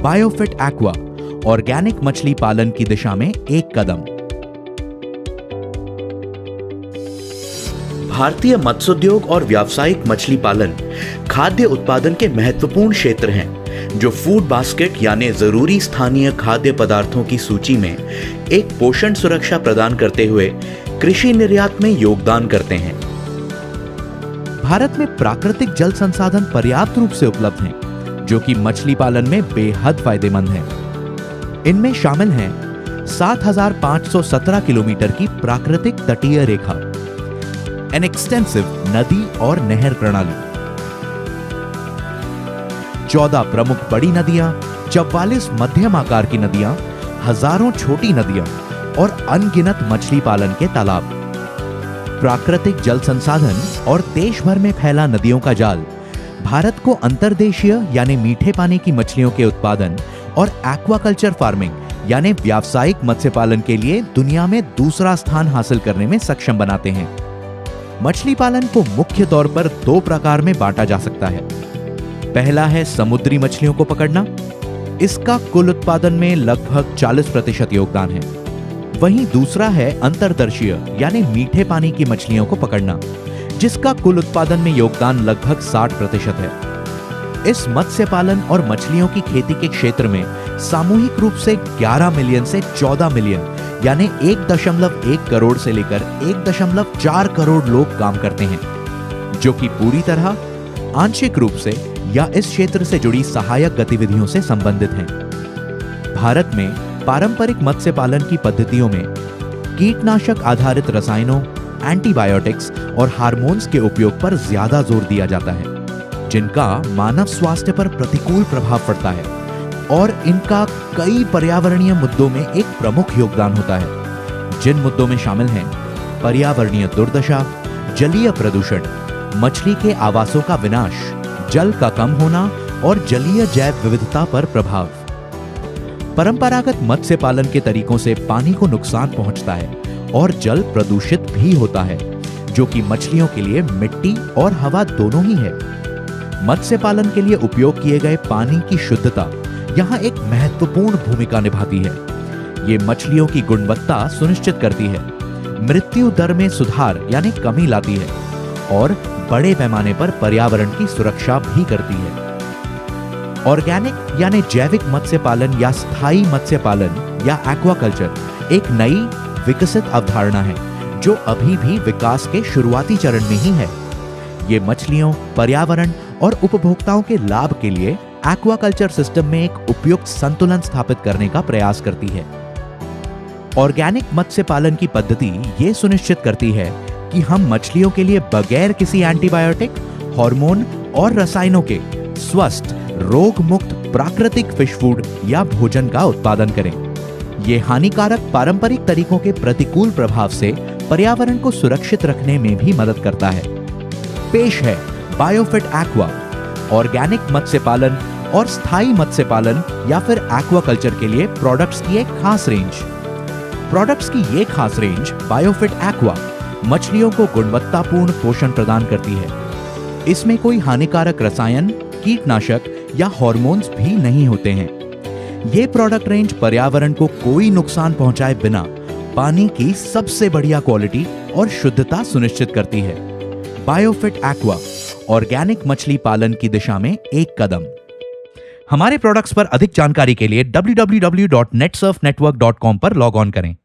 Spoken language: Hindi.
बायोफिट एक्वा, ऑर्गेनिक मछली पालन की दिशा में एक कदम। भारतीय मत्स्योद्योग और व्यावसायिक मछली पालन खाद्य उत्पादन के महत्वपूर्ण क्षेत्र हैं, जो फूड बास्केट यानी जरूरी स्थानीय खाद्य पदार्थों की सूची में एक पोषण सुरक्षा प्रदान करते हुए कृषि निर्यात में योगदान करते हैं। भारत में प्राकृतिक जल संसाधन पर्याप्त रूप से उपलब्ध हैं, जो कि मछली पालन में बेहद फायदेमंद हैं। इनमें शामिल हैं 7,517 किलोमीटर की प्राकृतिक तटीय रेखा, एन एक्सटेंसिव नदी और नहर प्रणाली, 14 प्रमुख बड़ी नदियां, 44 मध्यम आकार की नदियां, हजारों छोटी नदियां और अनगिनत मछली पालन के तालाब। प्राकृतिक जल संसाधन और देश भर में फैला नदियों का जाल भारत को अंतर्देशीय यानी मीठे पानी की मछलियों के उत्पादन और एक्वाकल्चर फार्मिंग यानी व्यावसायिक मत्स्य पालन के लिए दुनिया में दूसरा स्थान हासिल करने में सक्षम बनाते हैं। मछली पालन को मुख्य तौर पर दो प्रकार में बांटा जा सकता है। पहला है समुद्री मछलियों को पकड़ना। इसका कुल उत्पादन में लगभग 40% योगदान है। वहीं दूसरा है अंतर्देशीय यानी मीठे पानी की मछलियों को पकड़ना, जिसका कुल उत्पादन में योगदान लगभग 60% है। इस मत्स्य पालन और मछलियों की खेती के क्षेत्र में सामूहिक रूप से 11 मिलियन से 14 मिलियन यानी 1.1 करोड़ से लेकर 1.4 करोड़ लोग काम करते हैं, जो कि पूरी तरह, आंशिक रूप से या इस क्षेत्र से जुड़ी सहायक गतिविधियों से संबंधित हैं। भारत में पारंपरिक मत्स्य पालन की पद्धतियों में कीटनाशक आधारित रसायनों, एंटीबायोटिक्स और हार्मोन्स के उपयोग पर ज्यादा जोर दिया जाता है, जिनका मानव स्वास्थ्य पर प्रतिकूल प्रभाव पड़ता है और इनका कई पर्यावरणीय मुद्दों में एक प्रमुख योगदान होता है, जिन मुद्दों में शामिल हैं पर्यावरणीय दुर्दशा, जलीय प्रदूषण, मछली के आवासों का विनाश, जल का कम होना और जलीय जैव विविधता पर प्रभाव। परंपरागत मत्स्य पालन के तरीकों से पानी को नुकसान पहुंचता है और जल प्रदूषित भी होता है, जो कि मछलियों के लिए मिट्टी और हवा दोनों ही है। मत्स्य पालन के लिए उपयोग किए गए पानी की शुद्धता यहाँ एक महत्वपूर्ण भूमिका निभाती है। ये मछलियों की गुणवत्ता सुनिश्चित करती है, मृत्यु दर में सुधार यानी कमी लाती है और बड़े पैमाने पर पर्यावरण की सुरक्षा भी करती है। ऑर्गेनिक यानी जैविक मत्स्य पालन या स्थायी मत्स्य पालन या एक्वाकल्चर एक नई विकसित अवधारणा है, जो अभी भी विकास के शुरुआती चरण में ही है। ये मछलियों, पर्यावरण और उपभोक्ताओं के लाभ के लिए एक्वाकल्चर सिस्टम में एक उपयुक्त संतुलन स्थापित करने का प्रयास करती है। ऑर्गेनिक मत्स्य पालन की पद्धति ये सुनिश्चित करती है कि हम मछलियों के लिए बगैर किसी एंटीबायोटिक, हार्मोन और रसायनों के स्वस्थ, रोग मुक्त प्राकृतिक फिश फूड या भोजन का उत्पादन करें। ये हानिकारक पारंपरिक तरीकों के प्रतिकूल प्रभाव से पर्यावरण को सुरक्षित रखने में भी मदद करता है। पेश है बायोफिट एक्वा, ऑर्गेनिक मत्स्य पालन और स्थायी मत्स्य पालन या फिर एक्वाकल्चर के लिए प्रोडक्ट्स की एक खास रेंज। प्रोडक्ट्स की ये खास रेंज बायोफिट एक्वा मछलियों को गुणवत्तापूर्ण पोषण प्रदान करती है। इसमें कोई हानिकारक रसायन, कीटनाशक या हार्मोन्स भी नहीं होते हैं। ये प्रोडक्ट रेंज पर्यावरण को कोई नुकसान पहुंचाए बिना पानी की सबसे बढ़िया क्वालिटी और शुद्धता सुनिश्चित करती है। बायोफिट एक्वा, ऑर्गेनिक मछली पालन की दिशा में एक कदम। हमारे प्रोडक्ट्स पर अधिक जानकारी के लिए www.netsurfnetwork.com पर लॉग ऑन करें।